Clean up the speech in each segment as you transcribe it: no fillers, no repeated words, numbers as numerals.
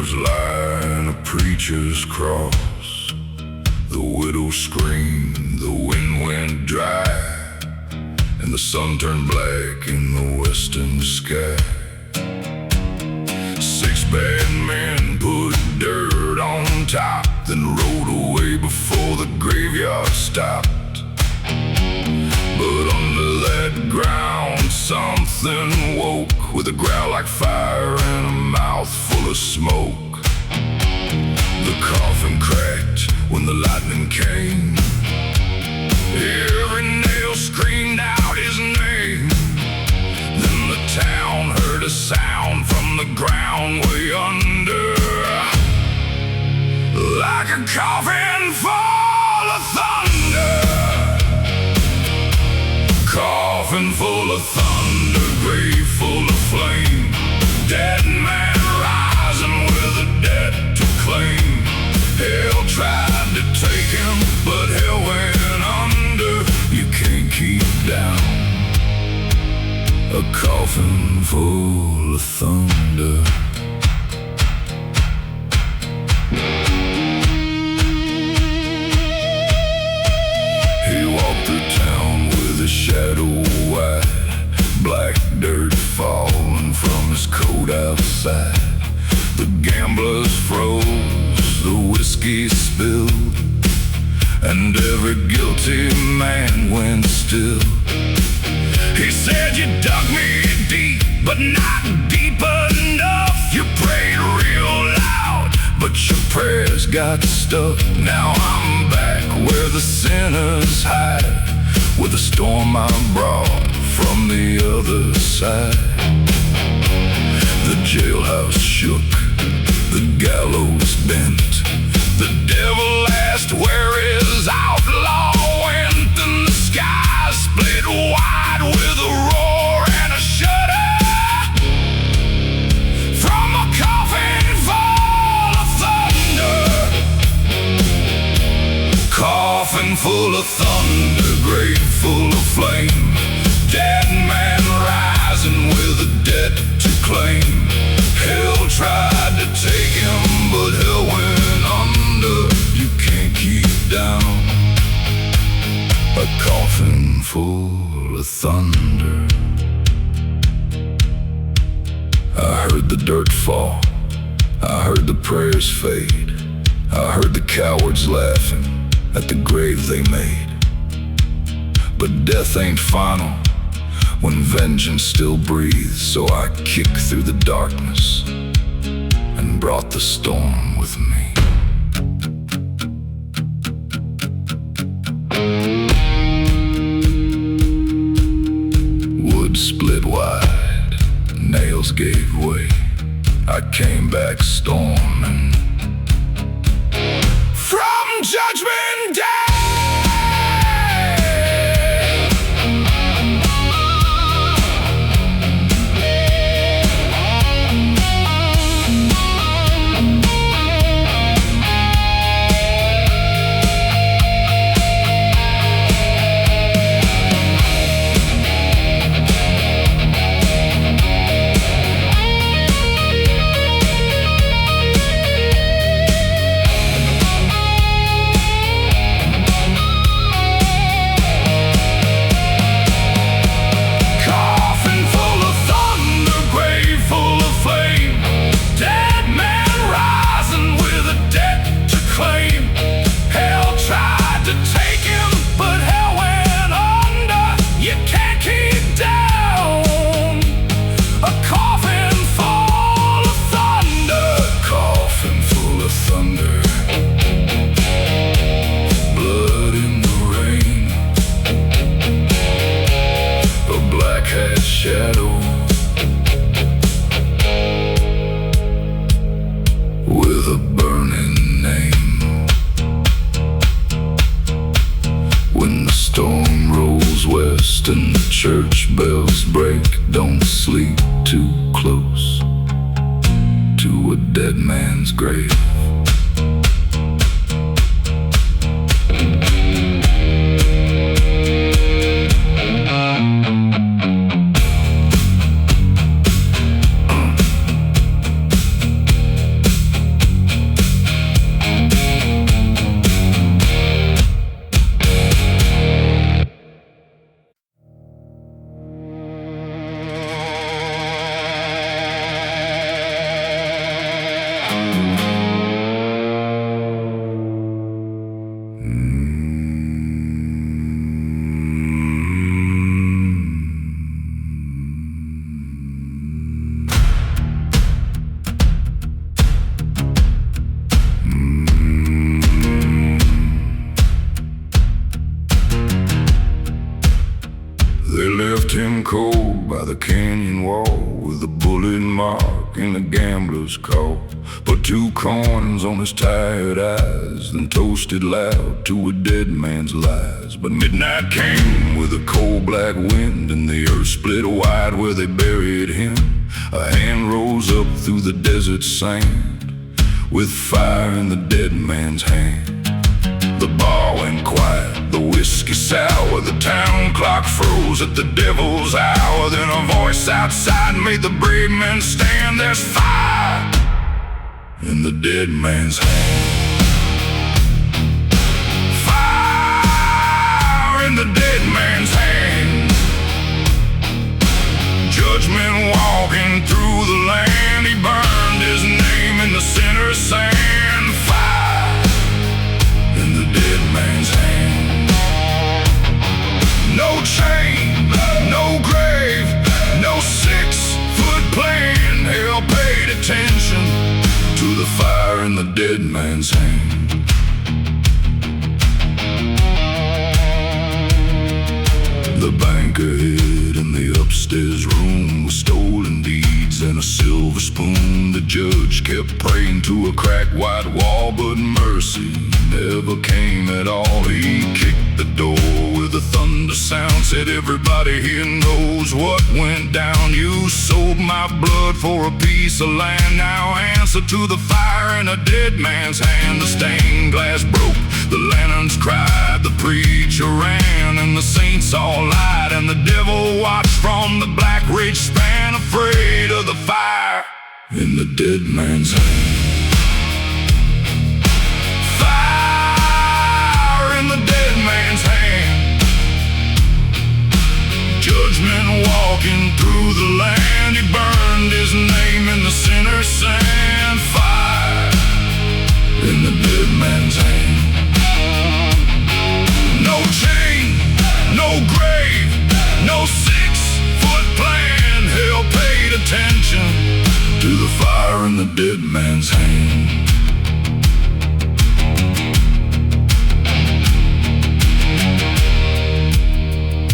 Beggars lie, a preacher's cross. The widow screamed, the wind went dry, and the sun turned black in the western sky. 6 bad men put dirt on top, then rode away before the graveyard stopped. But under that ground something woke, with a growl like fire and a mouth full of smoke. The coffin cracked when the lightning came. Every nail screamed out his name. Then the town heard a sound from the ground way under, like a coffin full of thunder. Coffin full of thunder, grave full of flame. Dead man rising with a debt to claim. Hell tried to take him, but hell went under. You can't keep down a coffin full of thunder. He walked through town with a shadow wide, black dirt falling from his coat outside. The gamblers froze, the whiskey spilled, and every guilty man went still. He said, you dug me deep, but not deep enough. You prayed real loud, but your prayers got stuck. Now I'm back where the sinners hide, with the storm I brought from the other side. The jailhouse shook, the gallows bent. The devil asked where his outlaw went, and the sky split wide with a roar and a shudder from a coffin full of thunder. Coffin full of thunder, grave full of flame. Dead man rising with a debt to claim. Hell tried to take him, but hell went under. You can't keep down a coffin full of thunder. I heard the dirt fall, I heard the prayers fade, I heard the cowards laughing at the grave they made. But death ain't final when vengeance still breathes, so I kicked through the darkness and brought the storm with me. Wood split wide, nails gave way. I came back storming from Judgment Day. And the church bells break, don't sleep too close to a dead man's grave. cold by the canyon wall, with a bullet mark in the gambler's call. Put 2 coins on his tired eyes, then toasted loud to a dead man's lies. But midnight came with a cold black wind, and the earth split wide where they buried him. A hand rose up through the desert sand, with fire in the dead man's hand. The bar went quiet, the whiskey sour, the town clock froze at the devil's hour. Then a voice outside made the brave men stand. There's fire in the dead man's hand. Fire in the dead man's hand. Judgment walking through the land. He burned his name in the sinner's sand. Fire in the dead man's hand. No chain, no grave, no 6-foot plan. Hell paid attention to the fire in the dead man's hand. The banker hid in the upstairs room with stolen deeds and a silver spoon. The judge kept praying to a cracked white wall, but mercy never came at all. He kicked the door with a thunder sound, said, everybody here knows what went down. You sold my blood for a piece of land. Now answer to the fire in a dead man's hand. The stained glass broke, the lanterns cried, the preacher ran, and the saints all lied, and the devil watched from the black ridge span, afraid of the fire in the dead man's hand. Fire in the dead man's hand. Judgment walking through the land. He burned his name in the sinner's sand. Fire in the dead man's hand. No chain, no grave, no 6-foot plan. Hell paid attention to the fire in the dead man's hand.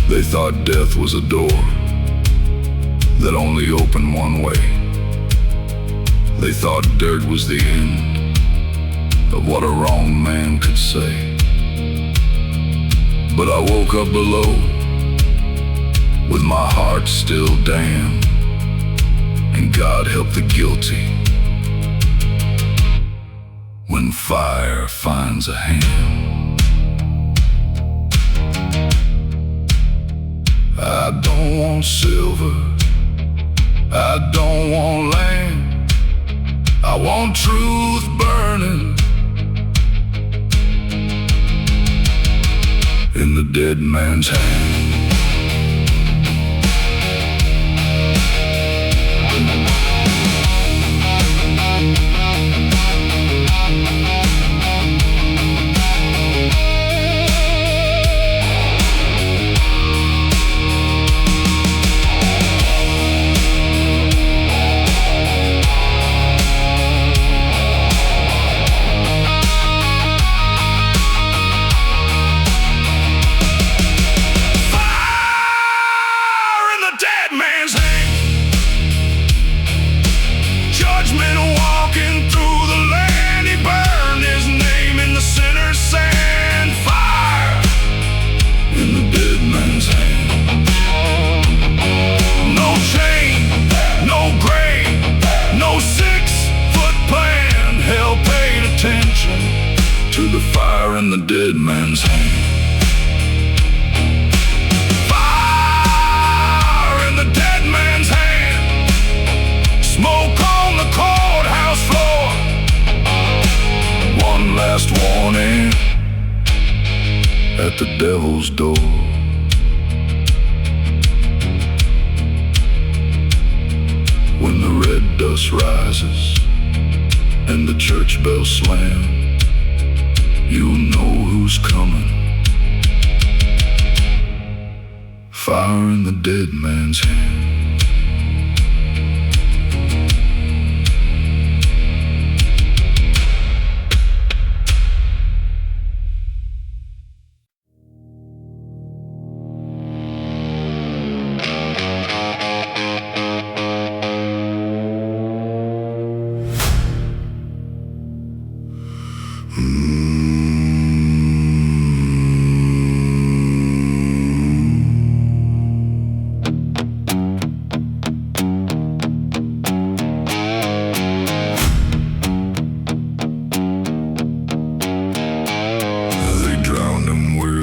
They thought death was a door that only opened one way. They thought dirt was the end of what a wrong man could say. But I woke up below with my heart still damned, and God help the guilty when fire finds a hand. I don't want silver, I don't want land, I want truth burning in the dead man's hand. To the fire in the dead man's hand. Fire in the dead man's hand. Smoke on the courthouse floor. One last warning at the devil's door. When the red dust rises and the church bells slam, you'll know who's coming. Fire in the dead man's hand.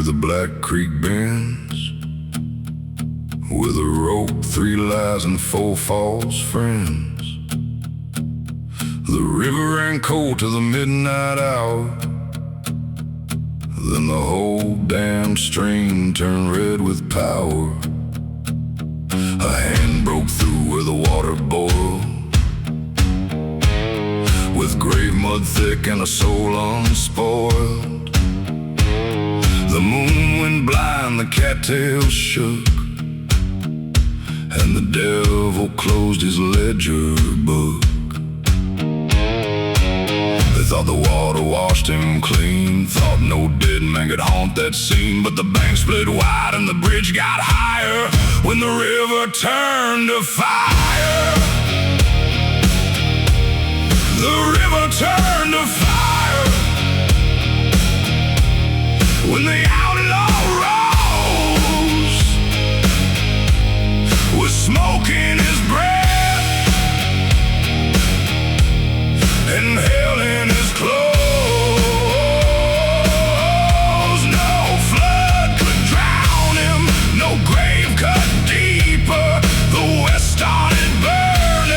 the Black Creek bends, with a rope, 3 lies, and 4 false friends. The river ran cold to the midnight hour, then the whole damn stream turned red with power. A hand broke through where the water boiled, with grave mud thick and a soul unspoiled. The moon went blind, the cattails shook, and the devil closed his ledger book. They thought the water washed him clean, thought no dead man could haunt that scene. But the bank split wide and the bridge got higher when the river turned to fire. The river turned to fire when the outlaw rose, with smoke in his breath and hell in his clothes. No flood could drown him, no grave cut deeper. The west started burning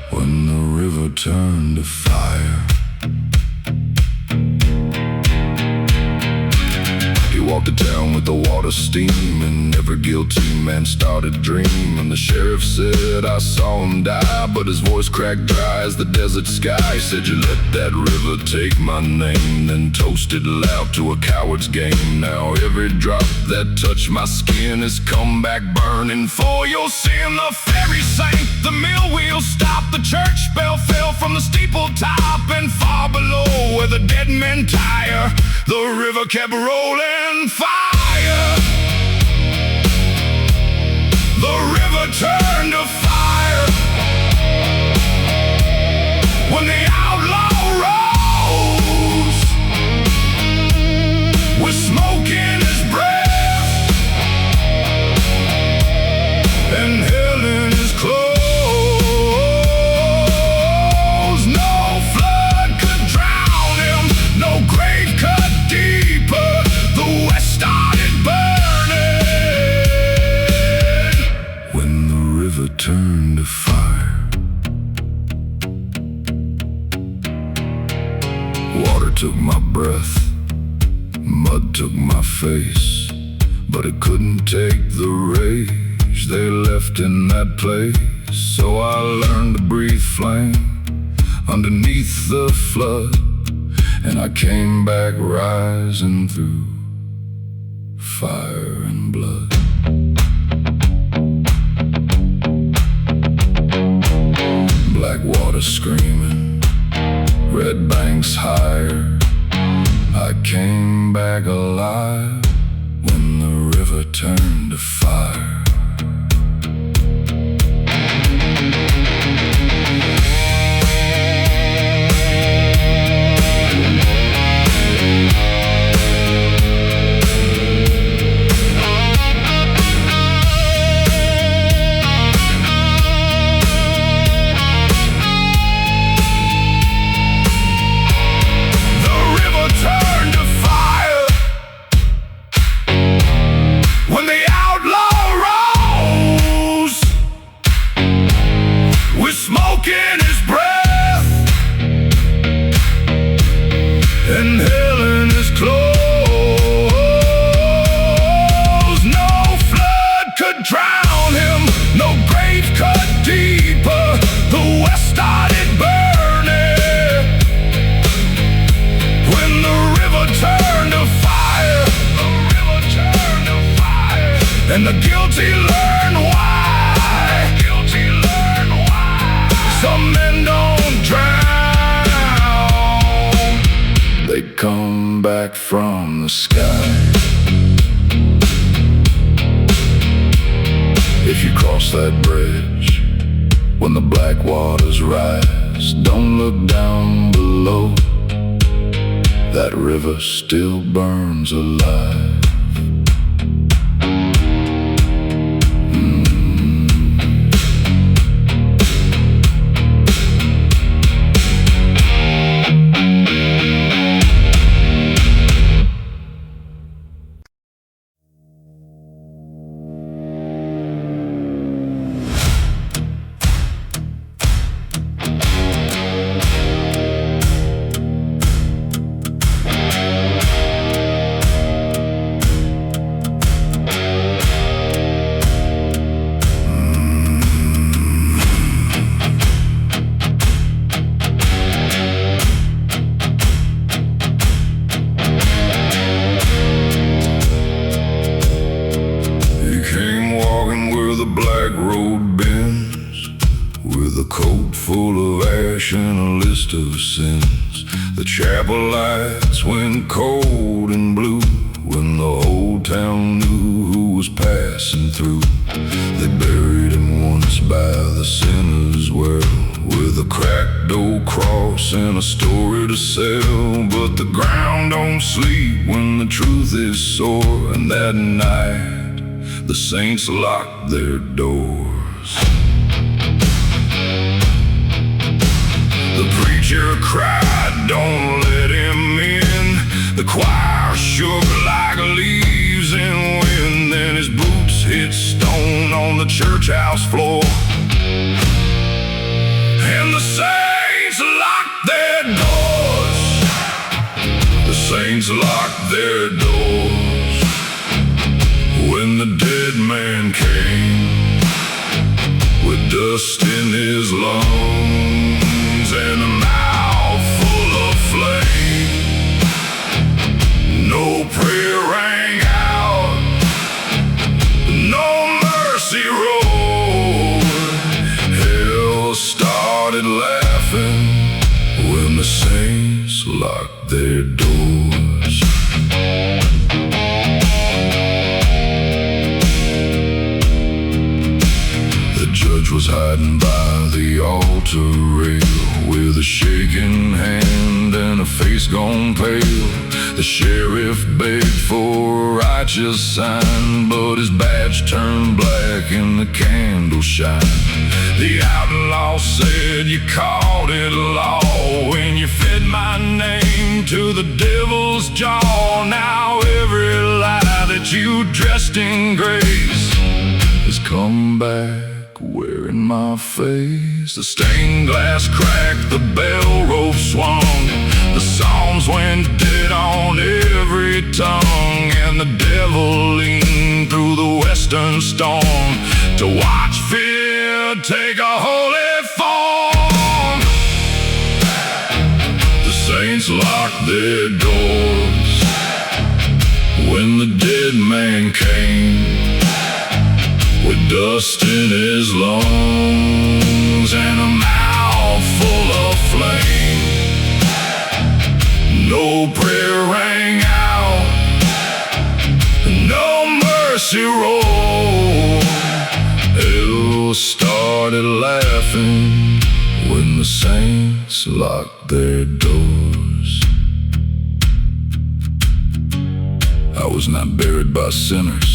when the river turned to fire. He walked to town with the water steaming, every guilty man started dreaming. The sheriff said, I saw him die, but his voice cracked dry as the desert sky. He said, you let that river take my name, then toasted loud to a coward's game. Now every drop that touched my skin has come back burning for your sin. The ferry sank, the mill wheel stopped, the church bell fell from the steeple top, and far below where the dead men tire, the river kept rolling fire. The river turned to fire when the outlaw rose, with smoke in his breath and hell in his clothes. No flood could drown him, no grave cut deeper. The west started burning when the river turned to fire. Water took my breath, mud took my face, but it couldn't take the rage they left in that place. So I learned to breathe flame underneath the flood, and I came back rising through fire and blood. Black water screaming, red banks higher. I came back alive when the river turned to fire. Smoke in his breath and hell in his clothes. No flood could drown him, no grave cut deeper. The west started burning when the river turned to fire. The river turned to fire, and the guilty learn why. Some men don't drown, they come back from the sky. If you cross that bridge when the black waters rise, don't look down below, that river still burns alive. worst of sins. The chapel lights went cold and blue when the whole town knew who was passing through. They buried him once by the sinner's well, with a cracked old cross and a story to sell. But the ground don't sleep when the truth is sore, and that night the saints locked their doors. The preacher cried, "Don't let him in." The choir shook like leaves in wind. Then his boots hit stone on the church house floor, and the saints locked their doors. The saints locked their doors when the dead man came, with dust in his lungs and a mouth full of flame. No prayer rang out, no mercy roared. Hell started laughing when the saints locked their doors. The judge was hiding by the altar rail, with a shaking hand and a face gone pale. The sheriff begged for a righteous sign, but his badge turned black in the candle shine. The outlaw said, "You called it law when you fed my name to the devil's jaw. Now every lie that you dressed in grace has come back wearing my face." The stained glass cracked, the bell rope swung, the psalms went dead on every tongue, and the devil leaned through the western storm to watch fear take a holy form. The saints locked their doors when the dead man came, with dust in his lungs and a mouth full of flame. No prayer rang out, no mercy roared. Hell started laughing when the saints locked their doors. I was not buried by sinners,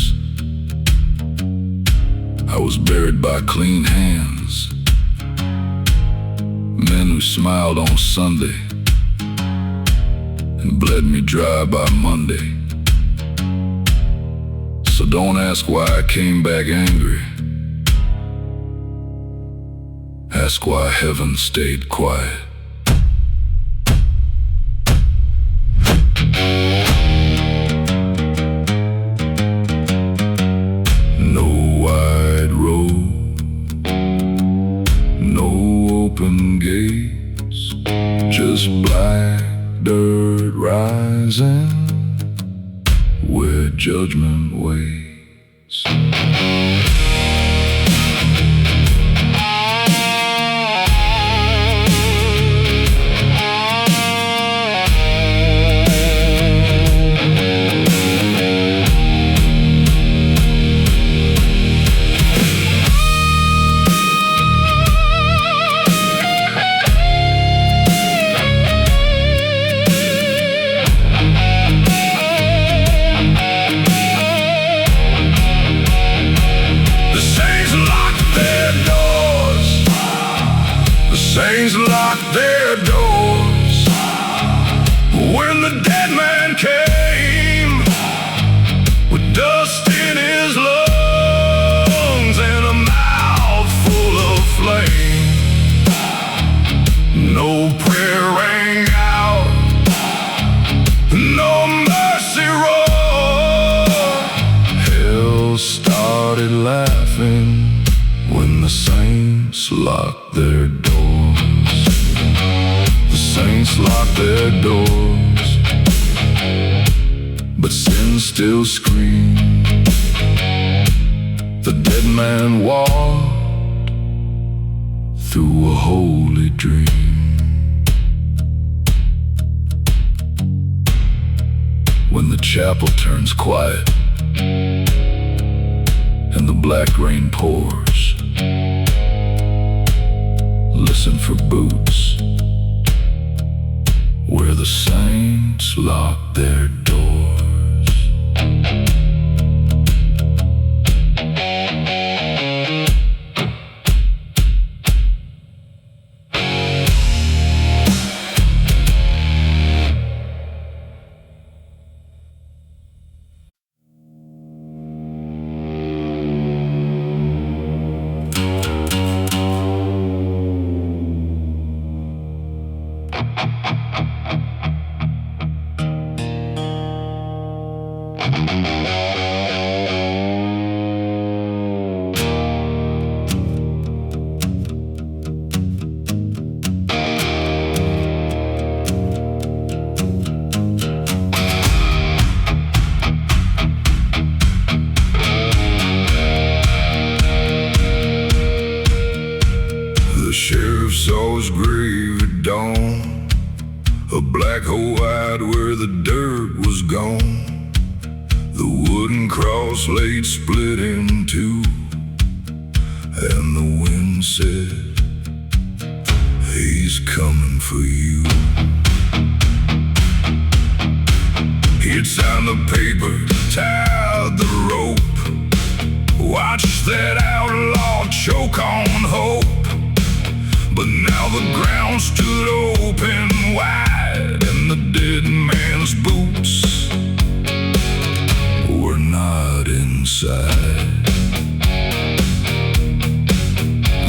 I was buried by clean hands, men who smiled on Sunday and bled me dry by Monday. So don't ask why I came back angry. Ask why heaven stayed quiet. No wide road, no open gates, just black dirt rising where judgment waits. Saints locked their doors when the dead man came, with dust in his lungs and a mouth full of flame. No prayer rang out, no mercy roared. Hell started laughing when the saints locked their doors. The saints locked their doors, but sin still screamed. The dead man walked through a holy dream. when the chapel turns quiet and the black rain pours. Listen for boots where the saints lock their doors. Sheriff's saw his grave at dawn, a black hole wide where the dirt was gone. The wooden cross laid split in two, and the wind said, he's coming for you. He'd signed the paper, tied the rope, watched that outlaw choke on hope. But now the ground stood open wide, and the dead man's boots were not inside.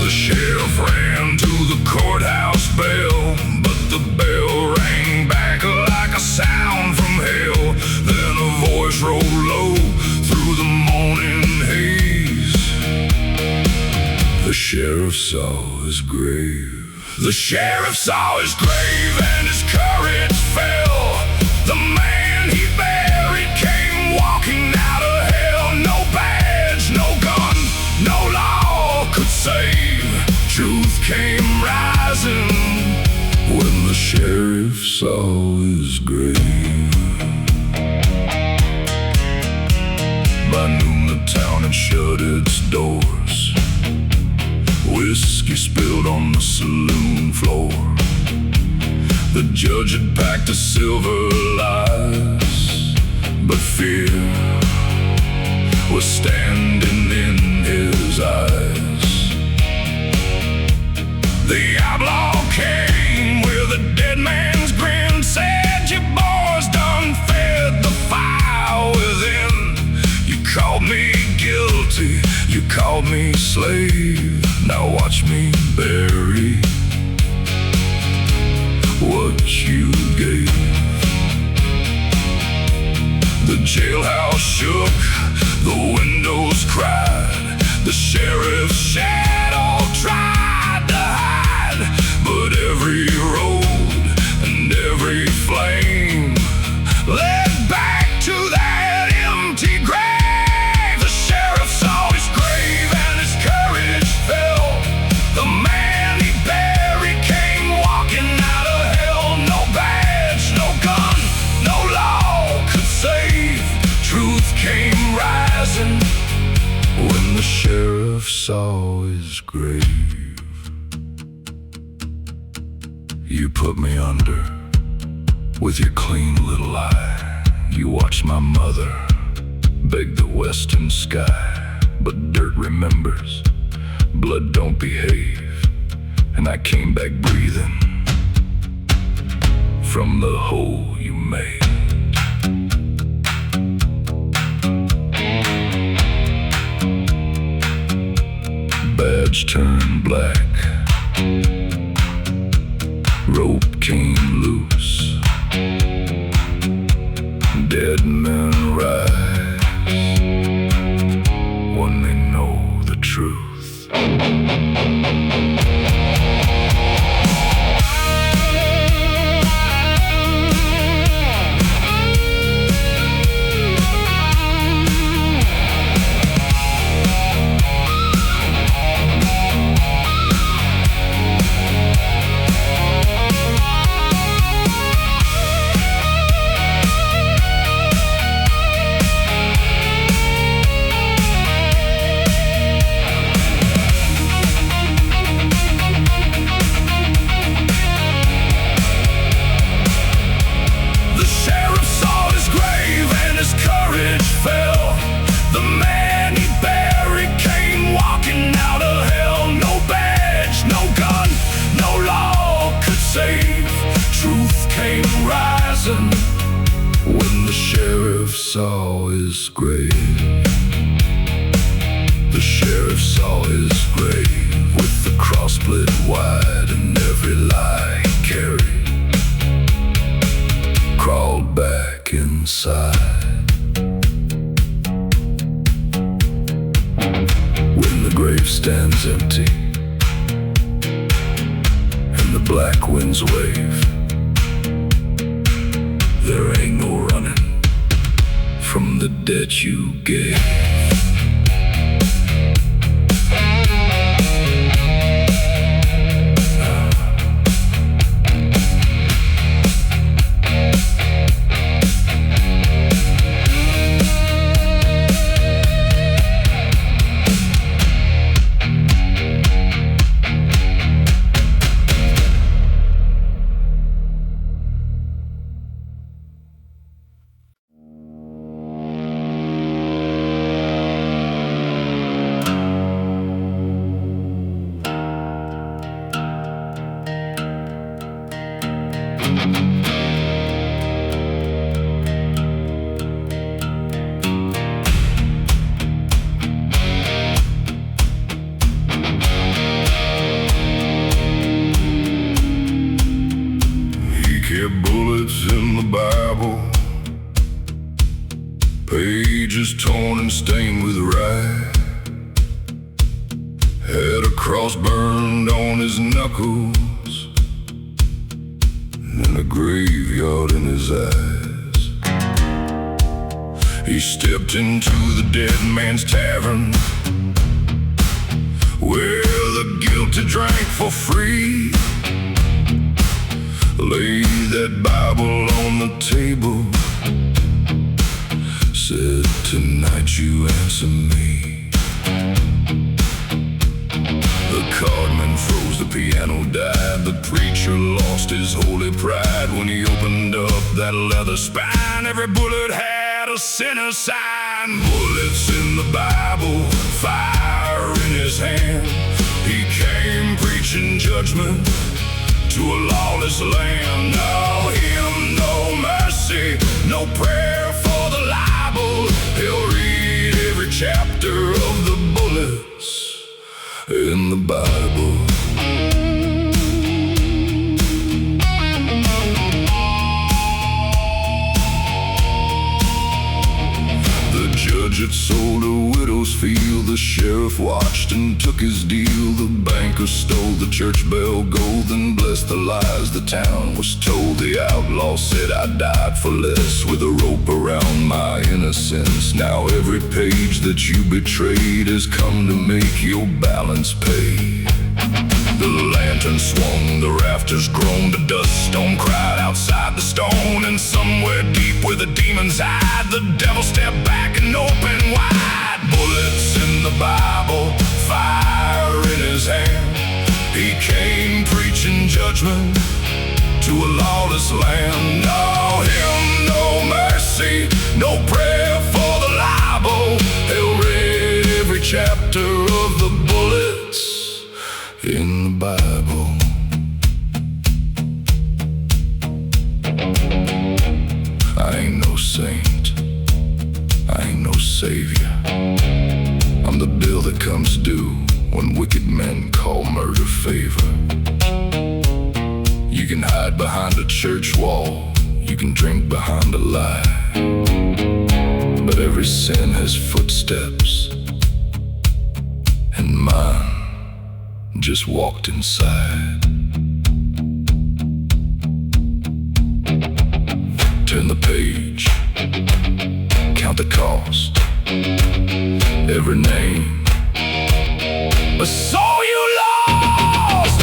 The sheriff ran to the courthouse bell, but the bell rang back like a sound from hell. Then a voice rolled low through the morning haze. The sheriff saw his grave. The sheriff saw his grave and his courage fell. The man he buried came walking out of hell. No badge, no gun, no law could save. Truth came rising when the sheriff saw his grave. By noon the town had shut its doors. Whiskey spilled on the saloon floor. The judge had packed a silver lies, but fear was standing in his eyes. The outlaw came with a dead man's grin, said, "You boys done fed the fire within. You called me guilty, you called me slave. Now watch me bury what you gave." The jailhouse shook, the windows cried. The sheriff's shadow tried to hide, but every road and every flame led back to that empty grave. The sheriff saw his grave and his courage fell. The man he buried came walking out of hell. No badge, no gun, no law could save. Truth came rising when the sheriff saw his grave. You put me under with your clean little eye. You watched my mother beg the western sky, but dirt remembers, blood don't behave, and I came back breathing from the hole you made. Badge turned black, rope came loose, dead men rise when they know the truth. saw his grave. The sheriff saw his grave, with the cross split wide and every lie he carried. Crawled back inside. When the grave stands empty and the black winds wave, there ain't no running from the debt you gave. Bullets in the Bible, pages torn and stained with rye. Had a cross burned on his knuckles and a graveyard in his eyes. He stepped into the dead man's tavern, where the guilty drank for free. Laid that Bible on the table, said, "Tonight you answer me." The cardman froze, the piano died. The preacher lost his holy pride when he opened up that leather spine. Every bullet had a sinner sign. Bullets in the Bible, fire in his hand. He came preaching judgment to a lawless land. No hymn, no mercy, no prayer for the libel. He'll read every chapter of the bullets in the Bible. The judge had sold a widow's field. The sheriff watched and took his deal. The banker stole the church bell gold and blessed the lies the town was told. The outlaw said, "I died for less," with a rope around my innocence. Now every page that you betrayed has come to make your balance pay. The lantern swung, the rafters groaned, the dust storm cried outside the stone. And somewhere deep where the demons hide, the devil stepped back and opened wide. Bullets in the Bible, fire in his hand. He came preaching judgment to a lawless land. No hymn, no mercy, no prayer for the libel. He'll read every chapter of the bullets in the Bible. I ain't no saint, I ain't no savior. I'm the bill that comes due when wicked men call murder favor. You can hide behind a church wall, you can drink behind a lie, but every sin has footsteps, and mine just walked inside. Turn the page, count the cost, every name, a soul you lost.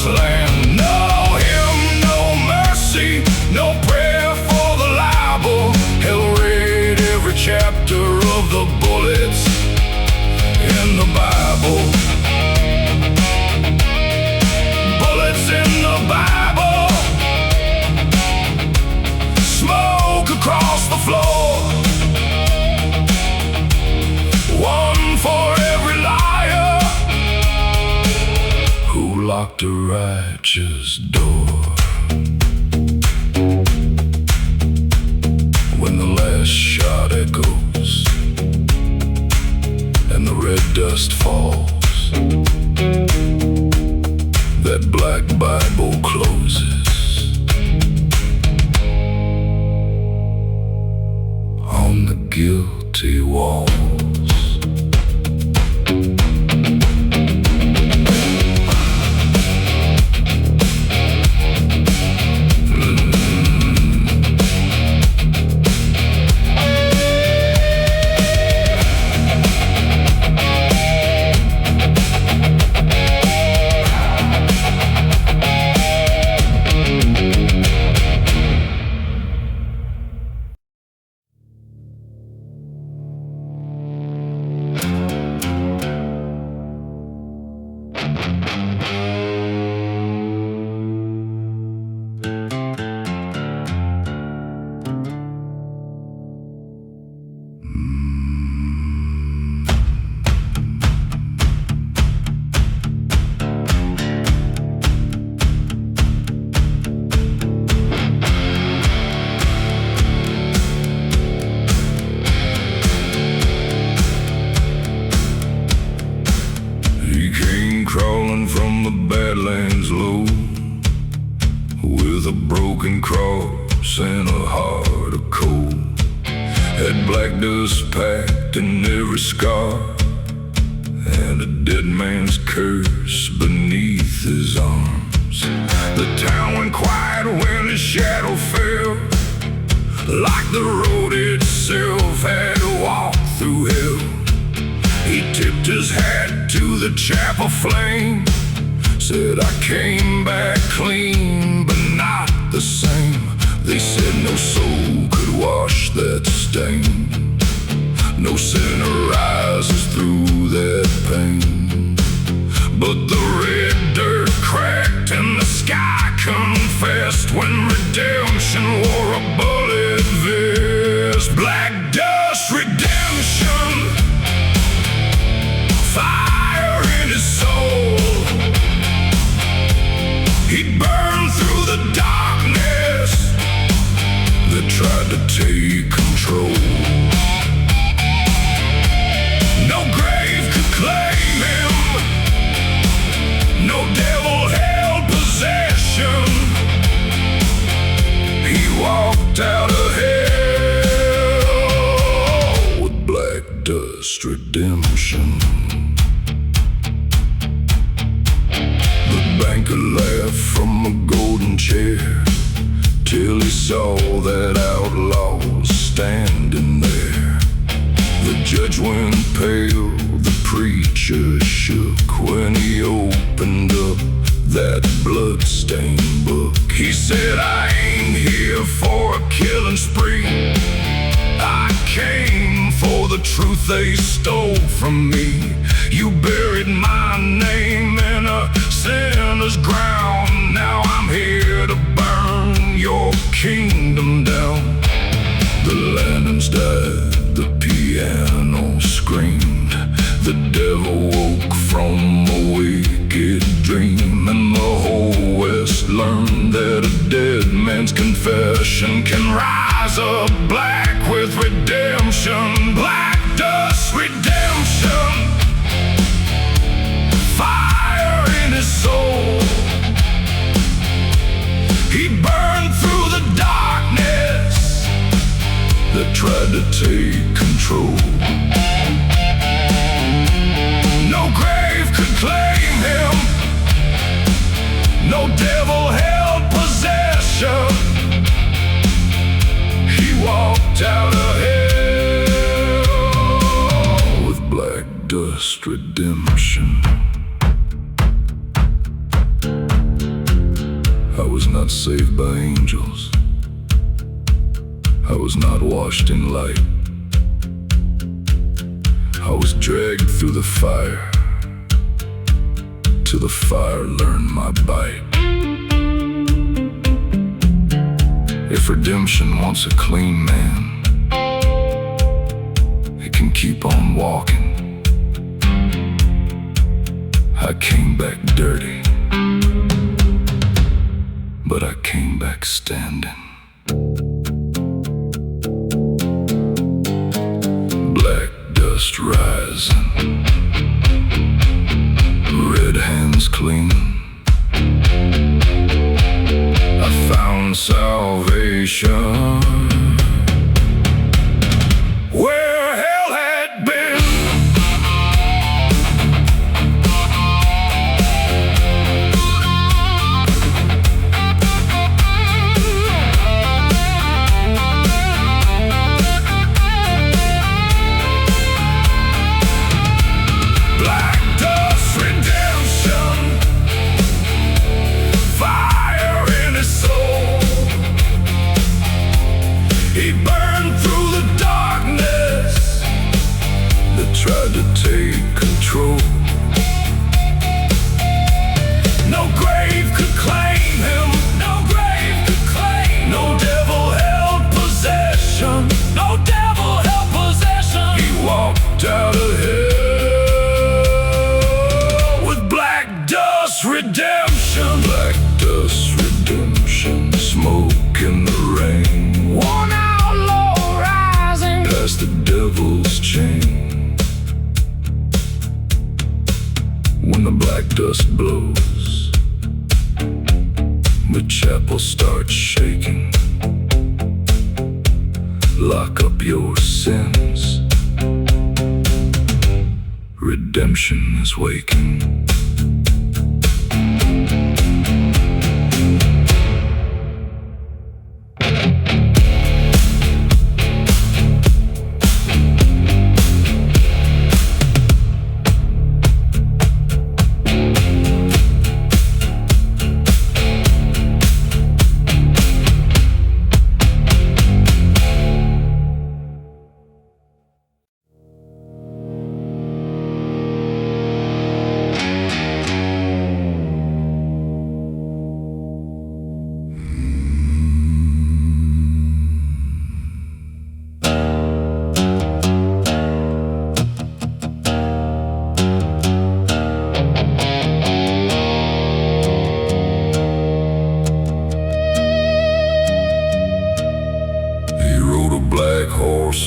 promised land. No hymn, no mercy, no prayer for the liable. Hell read every chapter of the bullets in the Bible. Bullets in the Bible. Smoke across the floor. One for every liar who locked a righteous door. When the last shot echoes and the red dust falls, that black Bible closes on the guilty walls. Crawling from the Badlands low, with a broken cross and a heart of coal. Had black dust packed in every scar, and a dead man's curse beneath his arms. The town went quiet when his shadow fell, like the road itself had walked through hell. He tipped his hat to the chapel flame, said, I came back clean, but not the same. They said no soul could wash that stain. No sinner rises through that pain. But the red dirt cracked and the sky confessed when redemption wore a bullet vest. Black dust redemption. Fire in his soul. He burned through the darkness that tried to take control. No grave could claim him. No devil held possession. He walked out of hell with black dust redemption. Banker laughed from a golden chair till he saw that outlaw standing there. The judge went pale, the preacher shook when he opened up that blood-stained book. He said, I ain't here for a killing spree. I came for the truth they stole from me. You buried my name in a sinner's ground. Now I'm here to burn your kingdom down. The lanterns died, the piano screamed. The devil woke from a wicked dream, and the whole West learned that a dead man's confession can rise up black with redemption. Black dust redemption. Fire in his soul. He burned through the darkness that tried to take control. No grave could claim him. No devil held possession. He walked out of hell with black dust redemption. saved by angels. I was not washed in light. I was dragged through the fire, till the fire learned my bite. If redemption wants a clean man, it can keep on walking. I came back dirty, but I came back standing. Black dust rising, red hands clean. I found salvation where hell had been. He burned through the darkness that tried to take control. No grave could claim him, no grave could claim. No devil held possession, no devil held possession. He walked out of hell with black dust redemption. Black dust redemption, smoke in the rain. One outlaw rising past the devil's chain. When the black dust blows, the chapel starts shaking. Lock up your sins, redemption is waking.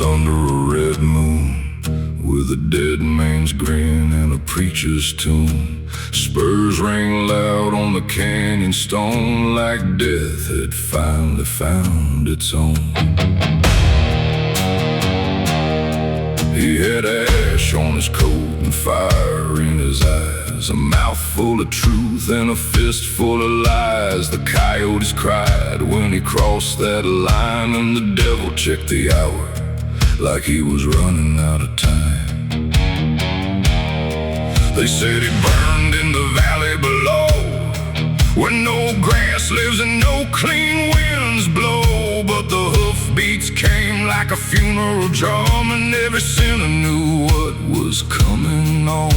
Under a red moon, with a dead man's grin and a preacher's tune. Spurs rang loud on the canyon stone, like death had finally found its own. He had ash on his coat and fire in his eyes, a mouth full of truth and a fist full of lies. The coyotes cried when he crossed that line, and the devil checked the hour like he was running out of time. They said he burned in the valley below, where no grass lives and no clean winds blow. But the hoofbeats came like a funeral drum, and every sinner knew what was coming on.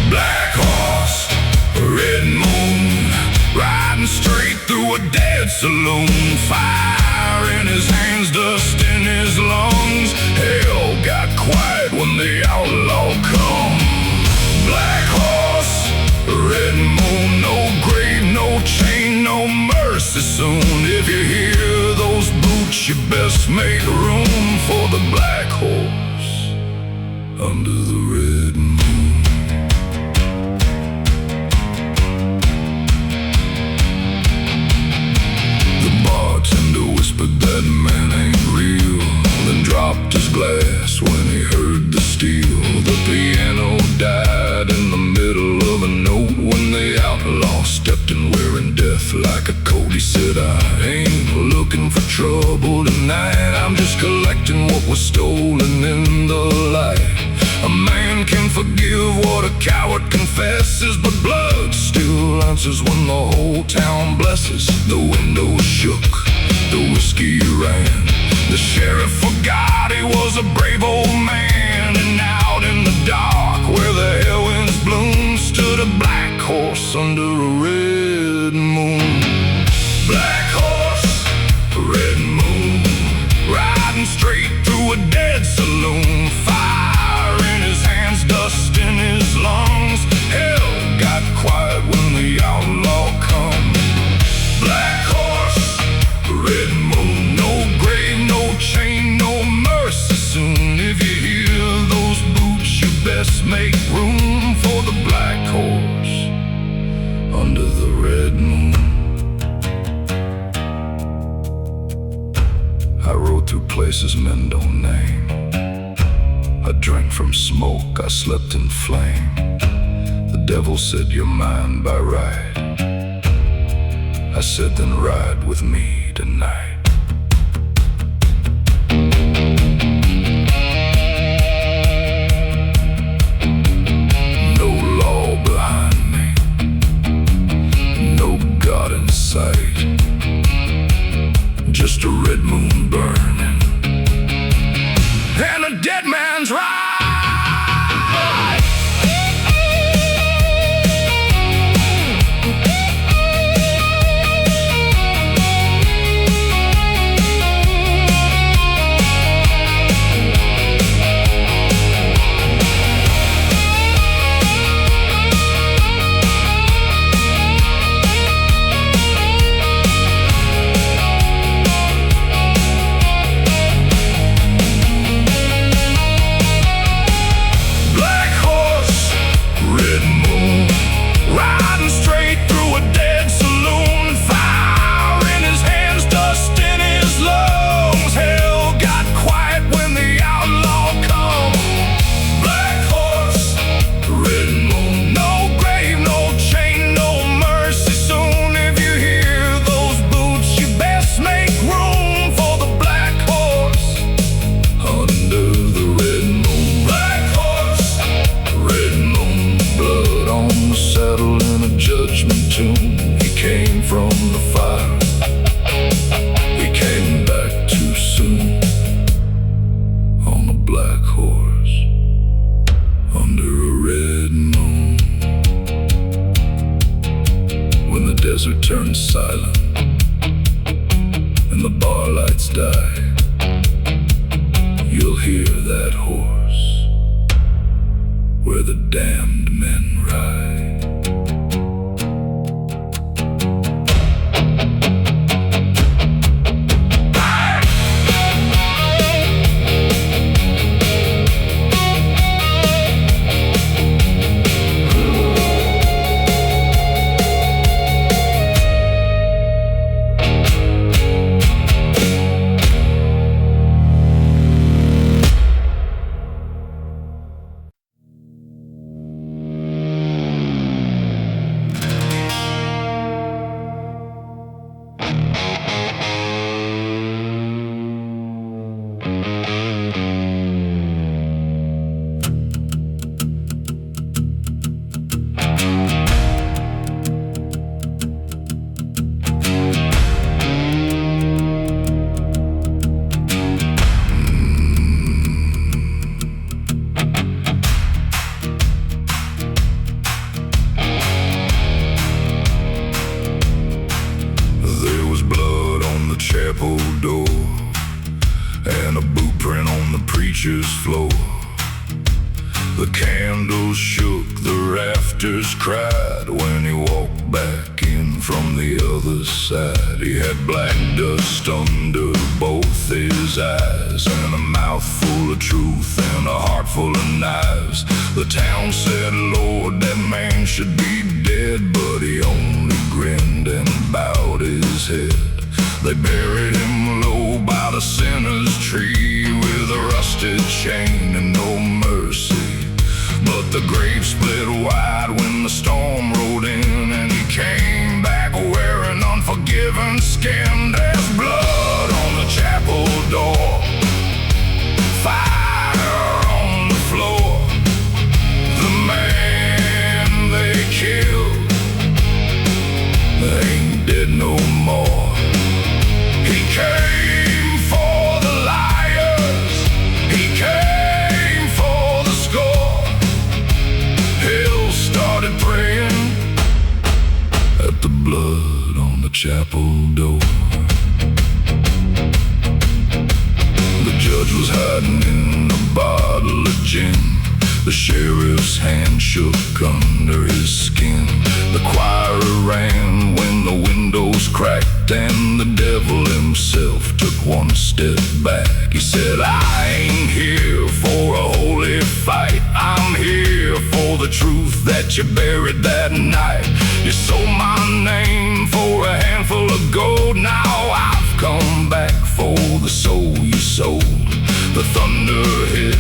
Black horse, red moon, riding straight through a dead saloon. Fire in his hands, dust in his lungs. Hell got quiet when the outlaw come. Black horse, red moon, no grave, no chain, no mercy soon. If you hear those boots, you best make room for the black horse under the red moon. Bartender whispered that man ain't real, then dropped his glass when he heard the steel. The piano died in the middle of a note when the outlaw stepped in wearing death like a coat. He said, I ain't looking for trouble tonight, I'm just collecting what was stolen in the light. A man can forgive what a coward confesses, but blood still ambulances when the whole town blesses. The windows shook, the whiskey ran. The sheriff forgot he was a brave old man. And out in the dark where the hell winds bloom stood a black horse under a red moon. Black horse, red moon, riding straight through a dead saloon. Fire in his hands, dust in his lungs. Hell got quiet when the outlaw come. Black horse, red moon, no grave, no chain, no mercy soon. If you hear those boots, you best make room for the black horse under the red moon. I rode through places men don't name. I drank from smoke, I slept in flame. The devil said you're mine by right. I said then ride with me tonight. No law behind me, no God in sight, just a red moon burning and a dead man's ride. He came from the fire, he came back too soon, on a black horse, under a red moon. When the desert turns silent, and the bar lights die, you'll hear that horse, where the damned men ride. Chapel door and a boot print on the preacher's floor. The candles shook, the rafters cried when he walked back in from the other side. He had black dust under both his eyes, and a mouth full of truth and a heart full of knives. The town said, Lord, that man should be dead, but he only grinned and bowed his head. They buried him low by the sinner's tree with a rusted chain and no mercy. But the grave split wide when the storm rolled in, and he came back wearing unforgiven skin. There's blood on the chapel door, fire on the floor. The man they killed chapel door. The judge was hiding in a bottle of gin. The sheriff's hand shook under his skin. The choir ran when the windows cracked, and the devil himself took one step back. He said, I ain't here for a holy fight. I'm here for the truth that you buried that night. You sold my name for a handful of gold. Now I've come back for the soul you sold. The thunder hit,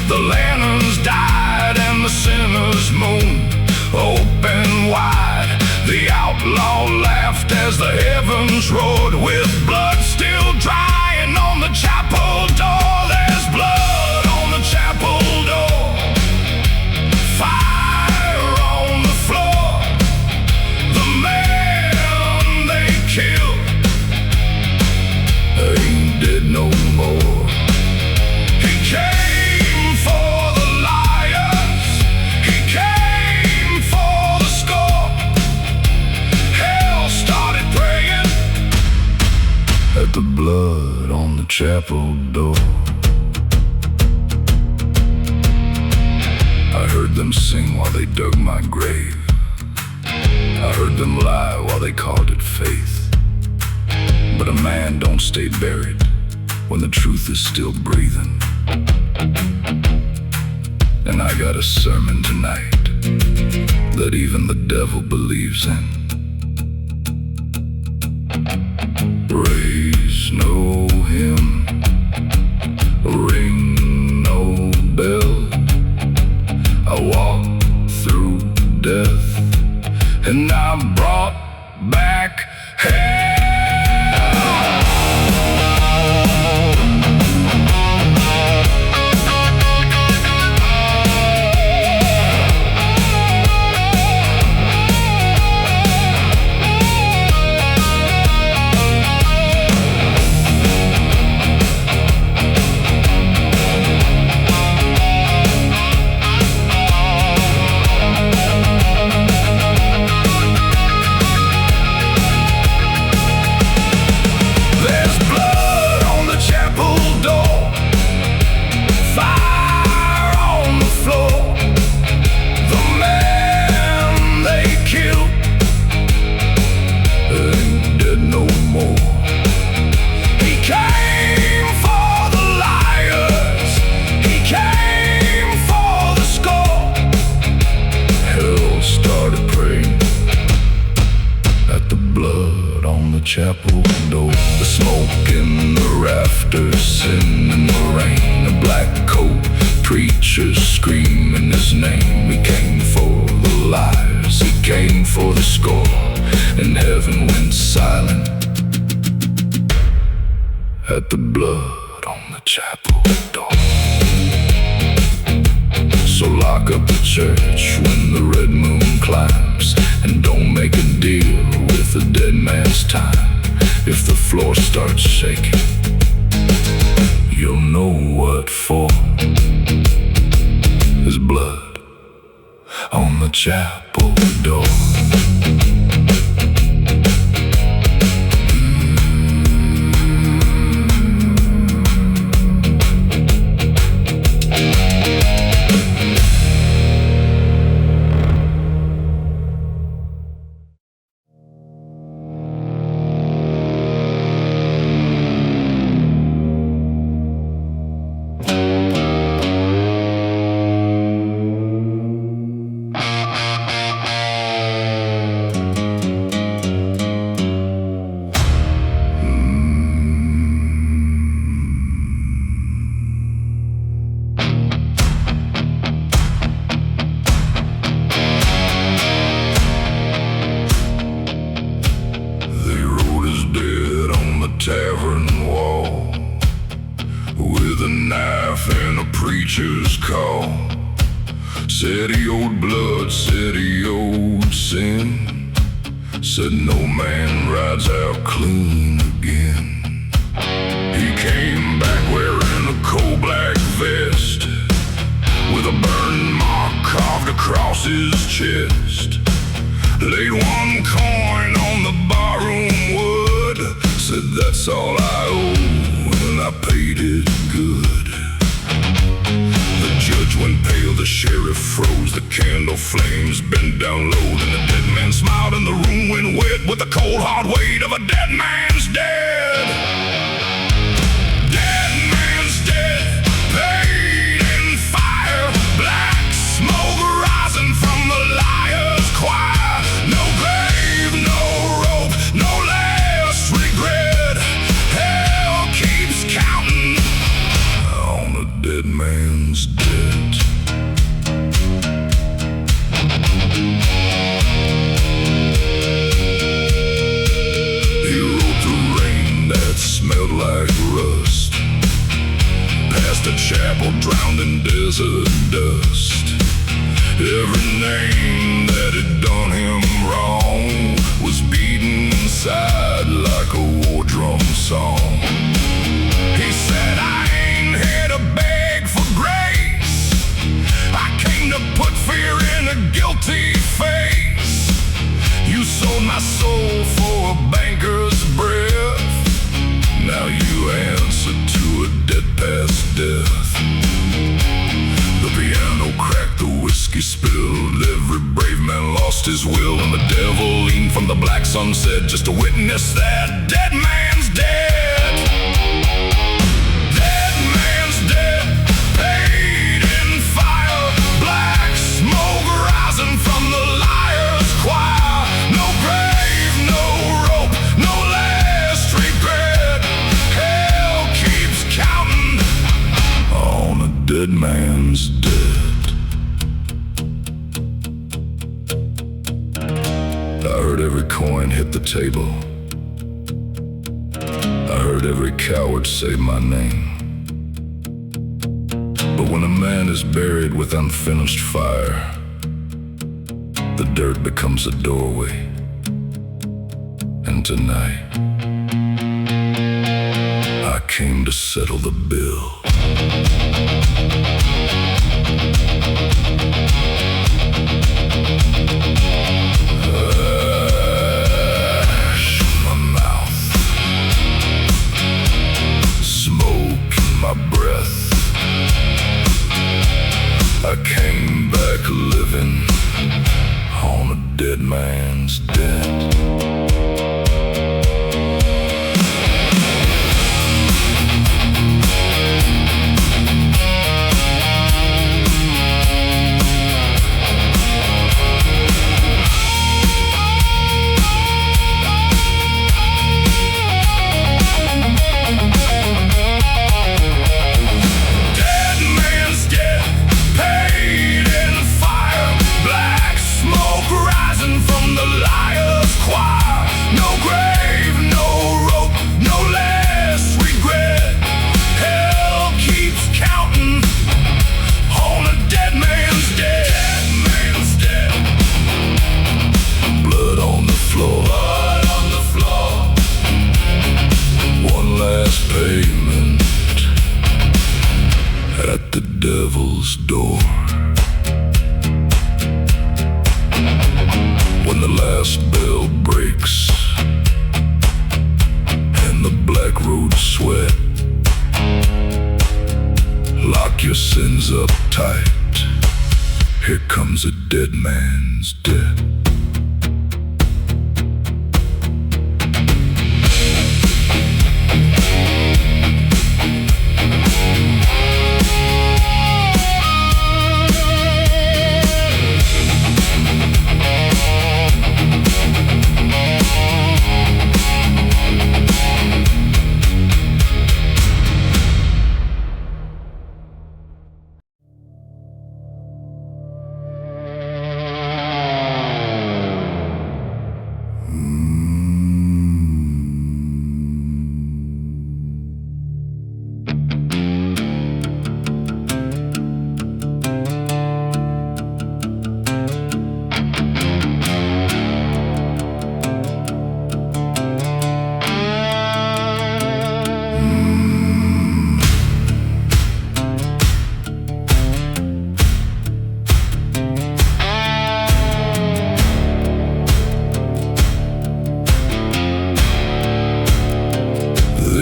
the lanterns died, and the sinners moaned open wide. The outlaw laughed as the heavens roared, with blood still drying on the chapel door. There's blood on the chapel door, fire on the floor. The man they killed ain't dead no more. He came for the liars, he came for the score. Hell started praying at the blood on the chapel door. I heard them sing while they dug my grave. I heard them lie while they called it faith. But a man don't stay buried when the truth is still breathing. And I got a sermon tonight that even the devil believes in. Raise no hymn, ring no bell. I walked through death and I brought back hell. Chapel door, the smoke in the rafters, sin in the rain, a black coat, preachers screaming his name. He came for the liars, he came for the score, and heaven went silent at the blood on the chapel door. So lock up the church when the red moon climbs, and don't make a deal with a dead man's time. If the floor starts shaking, you'll know what for. There's blood on the chapel door. Tavern wall with a knife and a preacher's call. Said he owed blood, said he owed sin, said no man rides out clean again. He came back wearing a coal-black vest with a burn mark carved across his chest. Laid one coin on the barroom wood the sheriff froze. The candle flames bent down low, and the dead man smiled, and the room went wet with the cold hard weight of a dead man's dead. Dead man's dead, paid in fire. Black smoke rising from the liar's choir. No grave, no rope, no last regret. Hell keeps counting on a dead man's debt. Smelled like rust, past a chapel drowned in desert dust. Every name that had done him wrong was beaten inside like a war drum song. He said, I ain't here to beg for grace. I came to put fear in a guilty face. You sold my soul for a banker's breath. Now you answer to a dead past death. The piano cracked, the whiskey spilled. Every brave man lost his will, and the devil leaned from the black sunset just to witness that dead man's dead. Dead man's dead, paid in fire. Black smoke rising from the liar's choir. No grave, no rope, no last regret. Counting on a dead man's debt. I heard every coin hit the table. I heard every coward say my name. But when a man is buried with unfinished fire, the dirt becomes a doorway. And tonight I came to settle the bill. Ash in my mouth, smoke in my breath. I came back living on a dead man's debt. Devil's door. When the last bell breaks and the black road sweat, lock your sins up tight. Here comes a dead man's debt.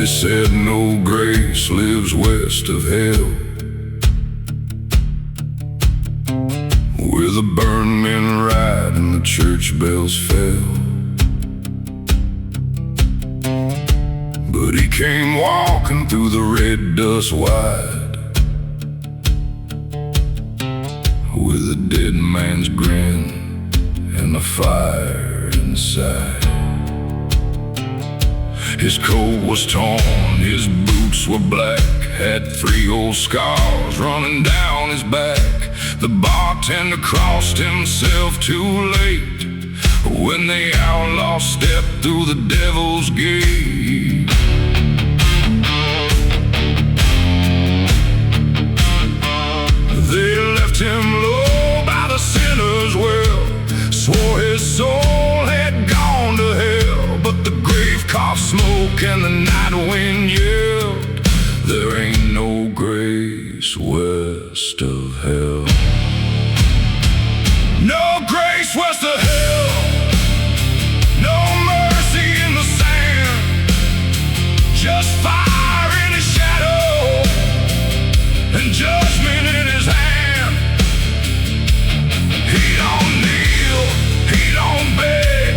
said no grace lives west of hell. the burning ride and the church bells fell. But he came walking through the red dust wide, with a dead man's grin and a fire inside. His coat was torn, his boots were black, had 3 old scars running down his back. The bartender crossed himself too late when the outlaw stepped through the devil's gate. They left him low by the sinner's well, swore his soul had gone to hell. But the grave coughed smoke and the night wind yelled, there ain't no grace west of hell. No grace west of hell, no mercy in the sand, just fire in his shadow and judgment in his hand. He don't kneel, he don't beg,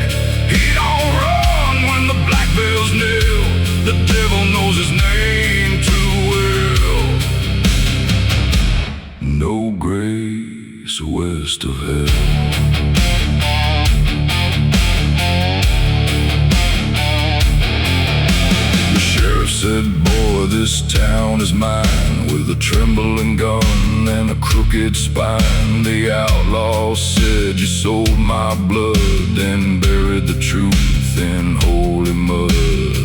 he don't run when the black bells kneel. The devil knows his name too well. No grace west of hell. The sheriff said, boy, this town is mine, with a trembling gun and a crooked spine. The outlaw said, you sold my blood and buried the truth in holy mud.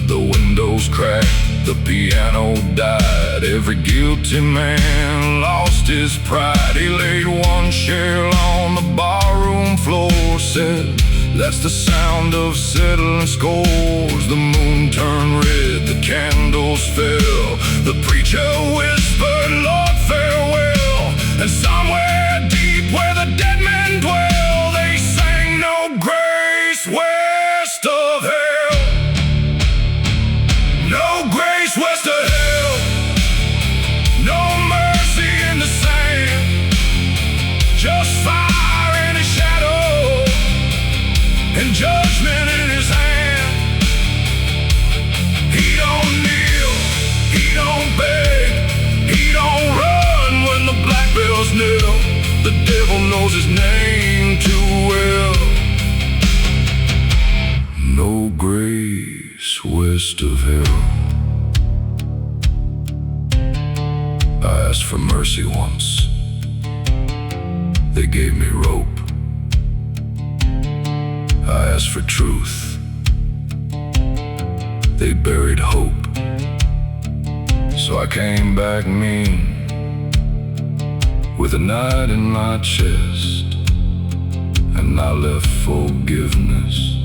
The windows cracked, the piano died, every guilty man lost his pride. He laid one shell on the barroom floor, said, that's the sound of settling scores. The moon turned red, the candles fell, the preacher whispered, Lord, farewell. And somewhere deep where the dead men dwell, they sang no grace west of hell. No grace west of hell, no mercy in the sand, just fire in his shadow and judgment in his hand. He don't kneel, he don't beg, he don't run when the black bells kneel. The devil knows his name too well. No grace west of hell. I asked for mercy once, they gave me rope. I asked for truth, they buried hope. So I came back mean, with a knife in my chest, and I left forgiveness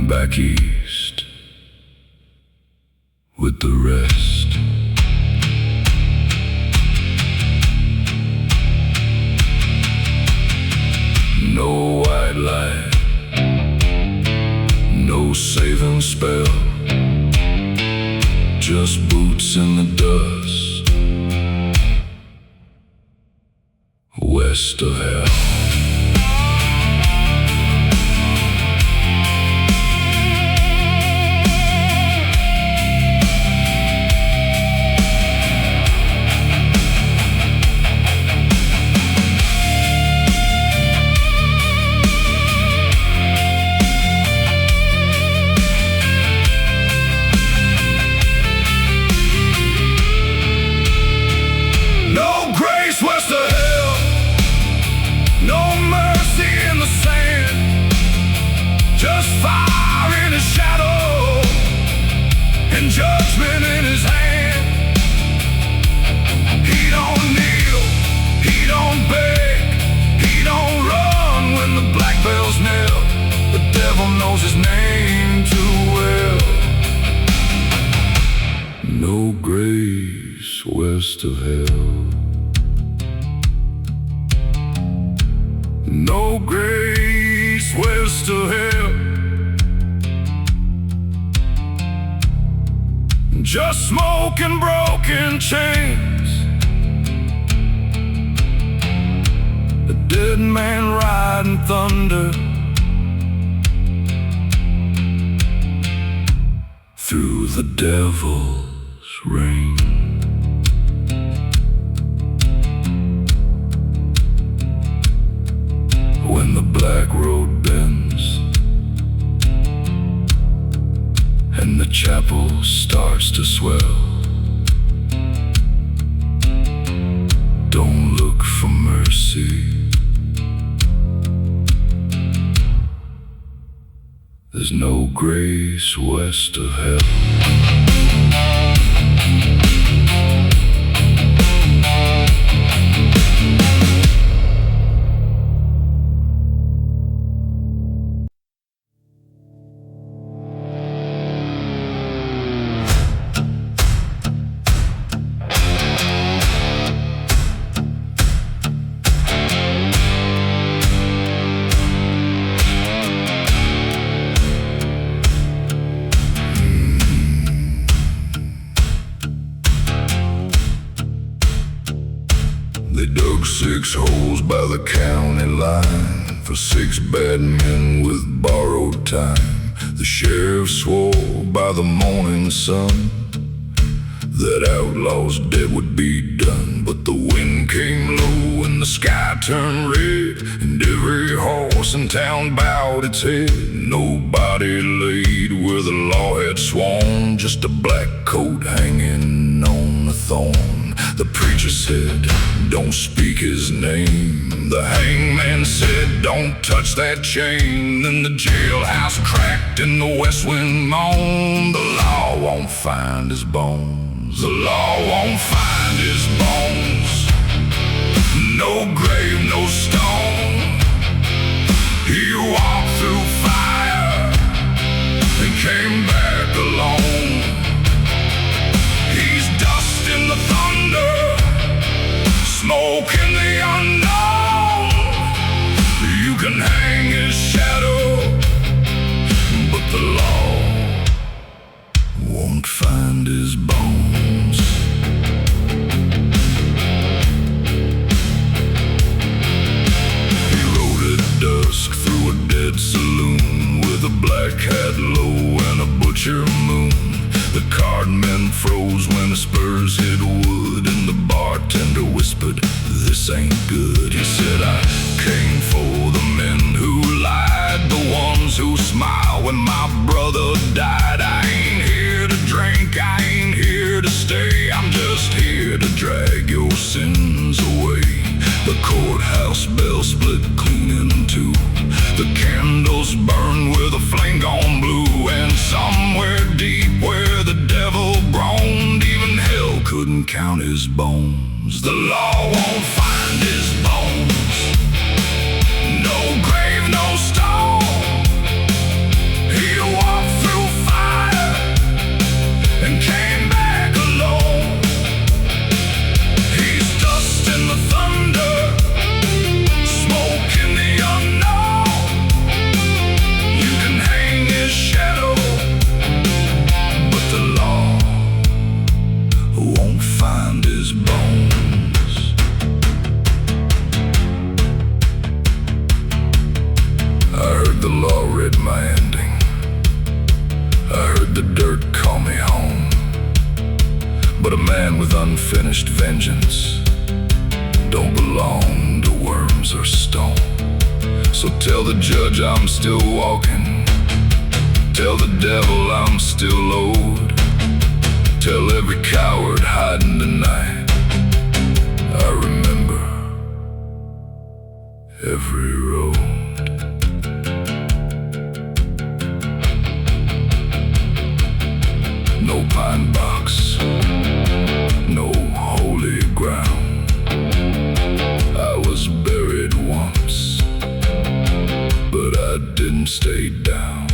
back east with the rest. No white light, no saving spell, just boots in the dust west of hell. Judgment in his hand. He don't kneel, he don't beg, he don't run when the black bells kneel. The devil knows his name too well. No grace west of hell, no grace west of hell, just smoke and broken chains. The dead man riding thunder through the devil's ring. When the black road bends and the chapel starts to swell, don't look for mercy. There's no grace west of hell. They dug 6 holes by the county line for 6 bad men with borrowed time. The sheriff swore by the morning sun that Outlaws' dead would be done. But the wind came low and the sky turned red, and every horse in town bowed its head. Nobody laid where the law had sworn, just a black coat hanging on a thorn. The preacher said, don't speak his name. The hangman said, don't touch that chain. Then the jailhouse cracked and the west wind moaned. The law won't find his bones. The law won't find his bones. No grave, no stone. He walked through fire and came back alone. He's dust in the thunder, smoke in the unknown. You can hang his shadow, but the law won't find his bones. He rode at dusk through a dead saloon with a black hat low and a butcher moon. The cardmen froze when the spurs hit wood, and the bartender whispered, this ain't good. He said, I came for the men who lied, the ones who smile when my brother died. I ain't here to drink, I ain't here to stay. I'm just here to drag your sins away. The courthouse bell split clean in two. The candles burn with a flame gone blue, and somewhere deep where the devil groaned, even hell couldn't count his bones. The law won't find his bones. No grave, no stone. He walked through fire and came back alone. He's dust in the thunder, smoke in the unknown. You can hang his shadow, but the law won't find his bones. I heard the law read my ending. I heard the dirt call me home. But a man with unfinished vengeance don't belong to worms or stone. So tell the judge I'm still walking. Tell the devil I'm still owed. Tell every coward hiding tonight, I remember every road. No pine box, no holy ground. I was buried once, but I didn't stay down.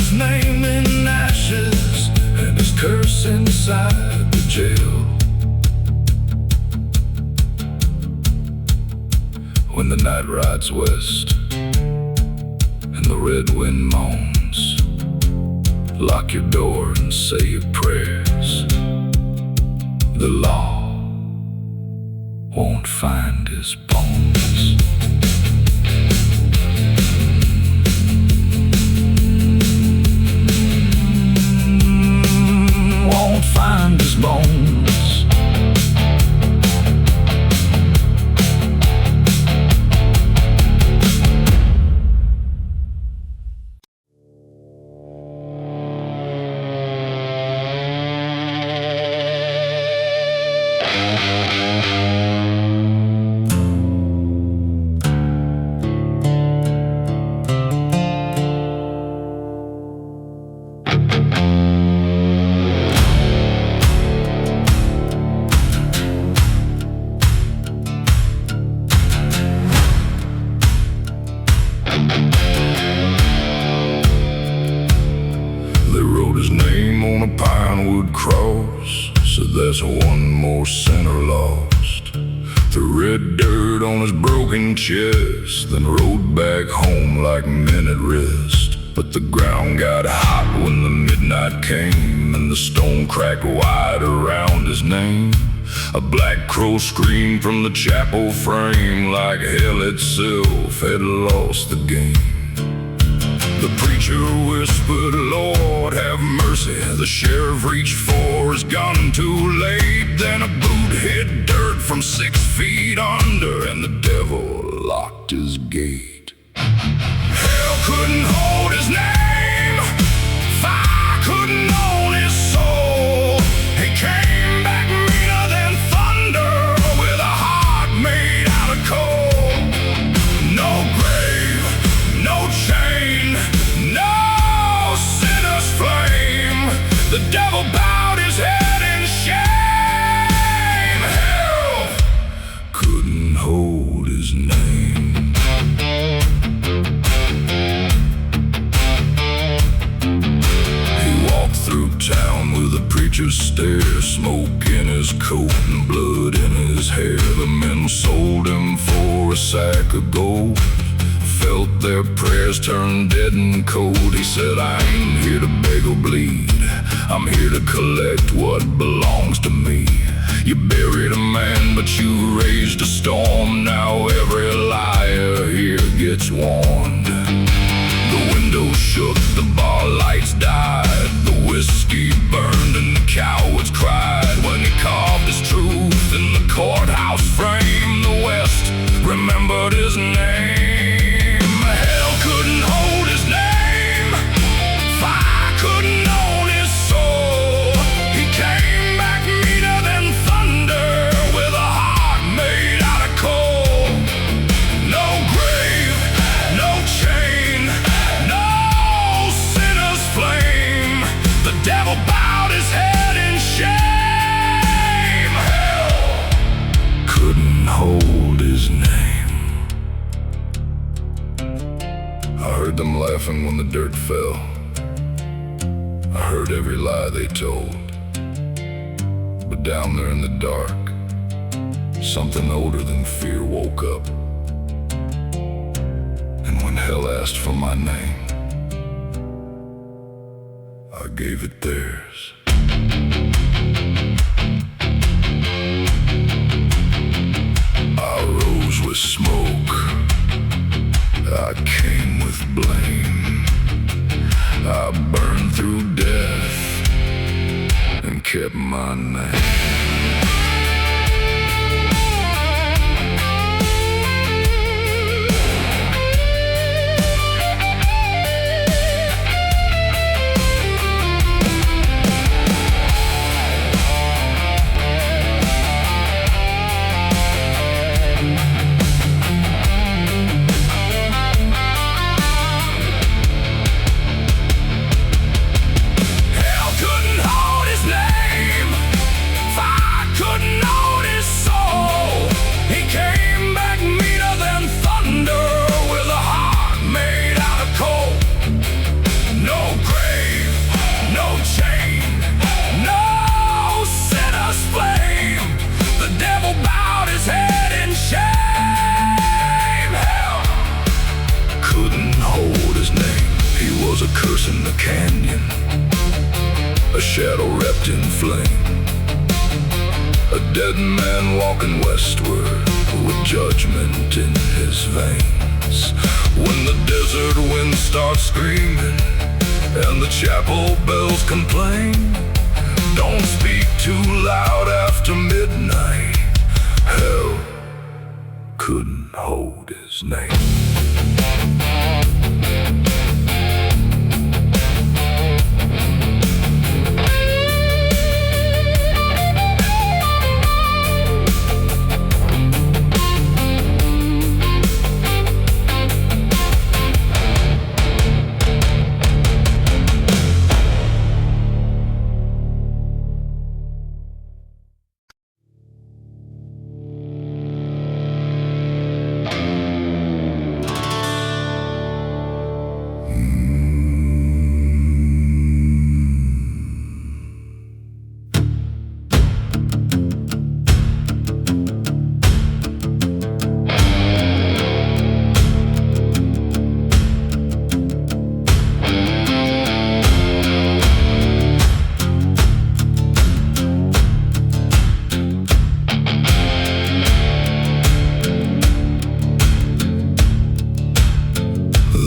his name in ashes and his curse inside the jail. When the night rides west and the red wind moans, lock your door and say your prayers. The law won't find his bones. Won't find his bones. Cross, so there's one more sinner lost. The red dirt on his broken chest, then rode back home like men at rest. But the ground got hot when the midnight came, and the stone cracked wide around his name. A black crow screamed from the chapel frame, like hell itself had lost the game. The preacher whispered, Lord, have mercy. The sheriff reached for his gun too late. Then a boot hit dirt from 6 feet under, and the devil locked his gate. Hell couldn't hold his name. Fire couldn't own his soul. He came back meaner than thunder, with a heart made out of coal. No grave, no chain, no sinner's flame. The devil bowed his head in shame. Hell couldn't hold his name. He walked through town with a preacher's stare, smoke in his coat and blood in his hair. The men sold him for a sack of gold, felt their prayers turn dead and cold. He said, I ain't here to beg or bleed, I'm here to collect what belongs to me. You buried a man, but you raised a storm. Now every liar here gets warned. The window shook, the bar lights died, the whiskey burned and the cowards cried. When he carved his truth in the courthouse frame, the West remembered his name. Hell couldn't hold his name. Fire couldn't own his soul. He came back meaner than thunder, with a heart made out of coal. No grave, no chain, no sinner's flame. The devil bowed his head in shame. Hell couldn't hold his name. I heard them laughing when the dirt fell. I heard every lie they told. But down there in the dark, something older than fear woke up. And when hell asked for my name, I gave it theirs. I rose with smoke, I came with blame. I burned through death and kept my name. Hell couldn't hold his name. cursing the canyon, a shadow wrapped in flame, a dead man walking westward with judgment in his veins. When the desert wind starts screaming and the chapel bells complain, don't speak too loud after midnight. Hell couldn't hold his name.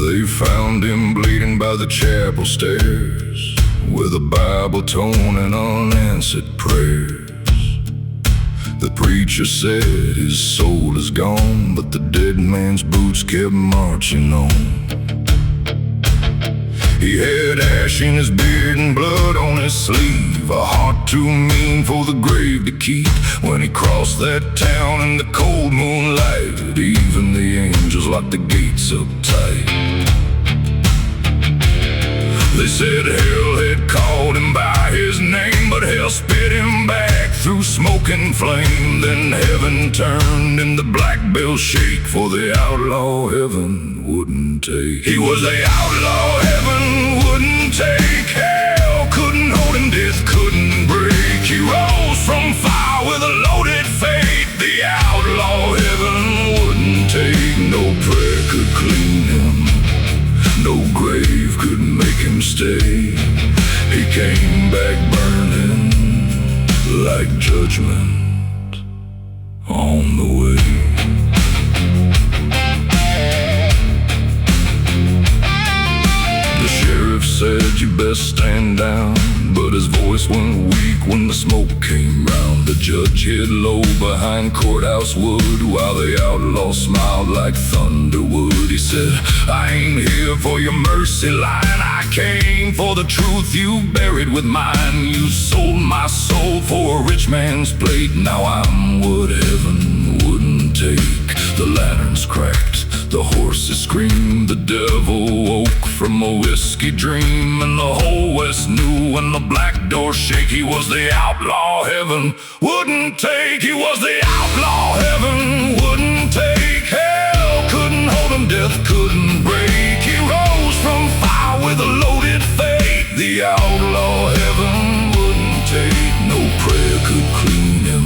They found him bleeding by the chapel stairs, with a Bible tone and unanswered prayers. The preacher said his soul is gone, but the dead man's boots kept marching on. He had ash in his beard and blood on his sleeve, a heart too mean for the grave to keep. When he crossed that town in the cold moonlight, even the angels locked the gates up tight. They said hell had called him by his name, but hell spit him back through smoke and flame. Then heaven turned and the black bell shake, for the outlaw heaven wouldn't take. He was the outlaw heaven wouldn't take. Hell couldn't hold him, death couldn't break. He rose from fire with a loaded fate. The outlaw heaven wouldn't take. No prayer could clean him, no grave could make him stay. He came back burning like judgment on the way. The sheriff said you best stand down, but his voice went weak when the smoke came round. The judge hid low behind courthouse wood, while the outlaw smiled like thunder would. He said, I ain't here for your mercy line, I came for the truth you buried with mine. You sold my soul for a rich man's plate, now I'm what heaven wouldn't take. The lanterns cracked, the horses screamed, the devil woke from a whiskey dream, and the whole west knew when the black door shake. He was the outlaw heaven wouldn't take. He was the outlaw heaven wouldn't take. Hell couldn't hold him, death couldn't break. He rose from fire with a loaded fate. The outlaw heaven wouldn't take. No prayer could clean him,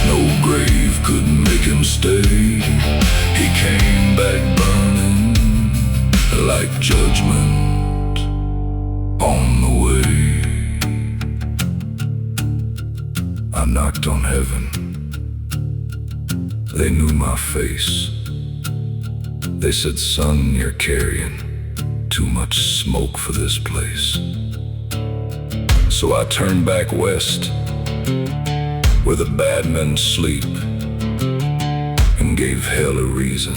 no grave could make him stay. He came back burning like judgment on the way. I knocked on heaven, they knew my face. They said, son, you're carrying too much smoke for this place. So I turned back west, where the bad men sleep, and gave hell a reason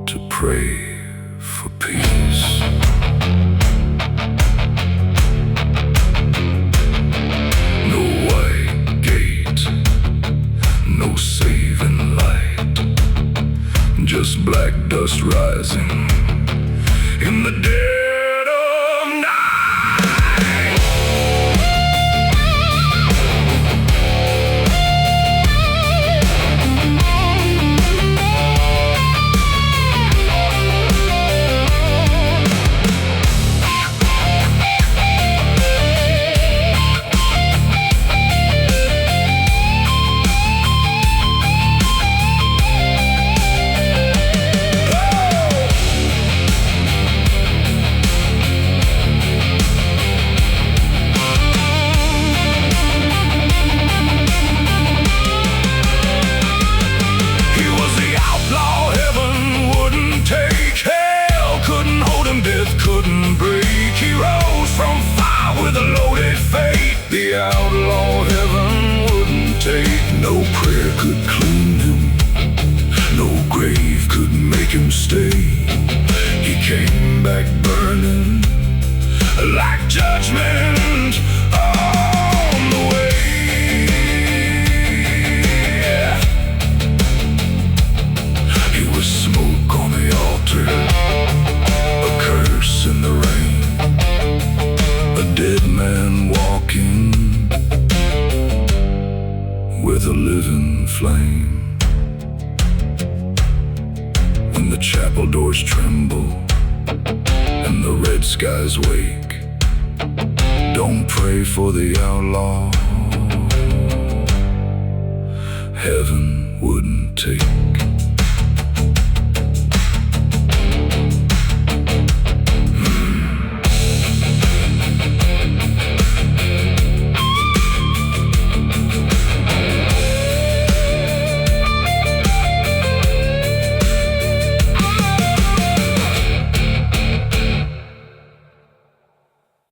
to pray for peace. No white gate, no saving light, just black dust rising in the dead of night. him death couldn't break. He rose from fire with a loaded fate. The outlaw heaven wouldn't take. No prayer could clean him, no grave could make him stay. He came back burning like judgment on the way. He was smoke on the altar, a curse in the rain, a dead man walking with a living flame. When the chapel doors tremble and the red skies wake, don't pray for the outlaw, heaven wouldn't take.